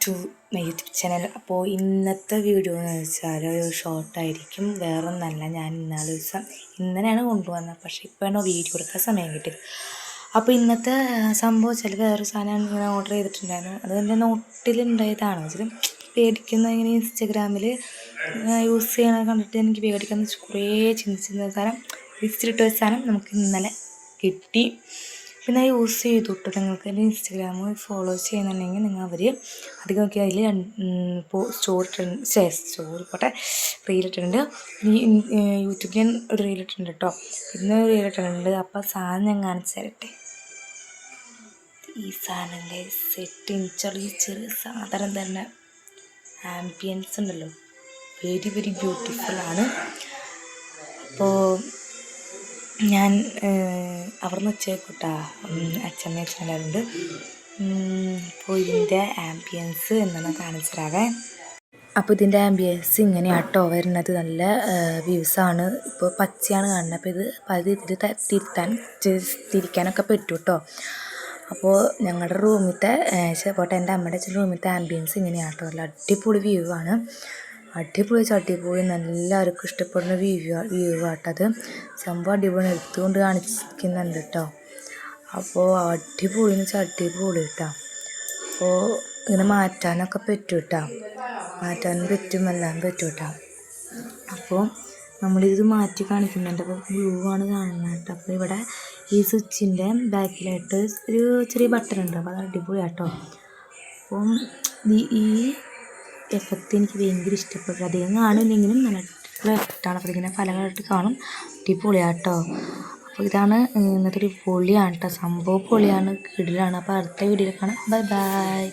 To my YouTube channel. അപ്പോൾ ഇന്നത്തെ video എന്ന് വെച്ചാൽ ഒരു ഷോർട്ടായിരിക്കും, വേറൊന്നല്ല. ഞാൻ ഇന്നലെയാണ് കൊണ്ടുവന്നത്, പക്ഷേ ഇപ്പോഴാണ് വീഡിയോ എടുക്കാൻ സമയം കിട്ടിയത്. അപ്പോൾ ഇന്നത്തെ സംഭവം വെച്ചാൽ വേറൊരു സാധനം ഇങ്ങനെ ഓർഡർ ചെയ്തിട്ടുണ്ടായിരുന്നു. അത് എൻ്റെ നോട്ടിലുണ്ടായതാണ്. വെച്ചാൽ പേടിക്കുന്ന ഇങ്ങനെ ഇൻസ്റ്റഗ്രാമിൽ യൂസ് ചെയ്യണത് കണ്ടിട്ട് എനിക്ക് പേടിക്കുന്ന കുറേ ചിന്തിച്ചിരുന്ന സാധനം, ലിസ്റ്റിലിട്ട് വെച്ച സാധനം നമുക്ക് ഇന്നലെ കിട്ടി. പിന്നെ യൂസ് ചെയ്തു കേട്ടോ. നിങ്ങൾക്ക് എൻ്റെ ഇൻസ്റ്റഗ്രാം ഫോളോ ചെയ്യുന്നുണ്ടെങ്കിൽ നിങ്ങൾ അധികം നോക്കി അതിൽ സ്റ്റോറി പോട്ടെ റീലിട്ടുണ്ട്. യൂട്യൂബിൽ ഞാൻ ഒരു റീലിട്ടുണ്ട് കേട്ടോ, പിന്നെ ഒരു റീലിട്ടുണ്ട്. അപ്പോൾ സാധനം ഞാൻ കാണിച്ചു തരട്ടെ. ഈ സാധനൻ്റെ ചെറിയ സാധനം തന്നെ ആംബിയൻസ് ഉണ്ടല്ലോ, വെരി വെരി ബ്യൂട്ടിഫുള്ളാണ്. അപ്പോൾ ഞാൻ അവിടെ നിന്ന് വെച്ചേക്കൂട്ടാ, അച്ഛനെല്ലാവരും ഉണ്ട്. അപ്പോൾ ഇതിൻ്റെ ആംബിയൻസ് എന്താണെന്ന് കാണിച്ചു തരാവേ. അപ്പോൾ ഇതിൻ്റെ ആംബിയൻസ് ഇങ്ങനെയാട്ടോ വരുന്നത്. നല്ല വ്യൂസാണ്. ഇപ്പോൾ പച്ചയാണ് കാണുന്നത്. അപ്പോൾ ഇത് പല രീതിയിൽ തിരിക്കാനൊക്കെ പറ്റും കേട്ടോ. അപ്പോൾ ഞങ്ങളുടെ റൂമിലത്തെ പോട്ടെ, എൻ്റെ അമ്മയുടെ റൂമിലത്തെ ആംബിയൻസ് ഇങ്ങനെയാട്ടോ. നല്ല അടിപൊളി വ്യൂ ആണ്. അടിപൊളി എല്ലാവർക്കും ഇഷ്ടപ്പെടുന്ന വ്യൂ ആട്ടത്. സംഭവം അടിപൊളി എടുത്തുകൊണ്ട് കാണിക്കുന്നുണ്ട് കേട്ടോ. അപ്പോൾ അടിപൊളി എന്ന് വെച്ചാൽ അടിപൊളി കേട്ടോ. അപ്പോൾ ഇങ്ങനെ മാറ്റാനൊക്കെ പറ്റും കേട്ടോ, മാറ്റാനും പറ്റും, എല്ലാം പറ്റും കേട്ടോ. അപ്പോൾ നമ്മളിത് മാറ്റി കാണിക്കുന്നുണ്ട്. അപ്പോൾ വ്യൂ ആണ് കാണുന്നത് കേട്ടോ. അപ്പോൾ ഇവിടെ ഈ സ്വിച്ചിൻ്റെ ബാക്കിലായിട്ട് ഒരു ചെറിയ ബട്ടൺ ഉണ്ട്. അപ്പോൾ അത് അടിപൊളി കേട്ടോ. അപ്പം ഈ എഫക്റ്റ് എനിക്ക് ഭയങ്കര ഇഷ്ടപ്പെട്ടു. അധികം കാണില്ലെങ്കിലും നല്ല അടിപൊളി എഫക്റ്റാണ്. അപ്പോൾ ഇതിങ്ങനെ പലകളായിട്ട് കാണും, അടിപൊളിയാട്ടോ. അപ്പോൾ ഇതാണ് ഇന്നത്തെ ഒരു പൊളിയാണ് കേട്ടോ. സംഭവം പൊളിയാണ്, കിടിലാണ്. അപ്പോൾ അടുത്ത വീഡിയോയിൽ കാണാം. Bye bye.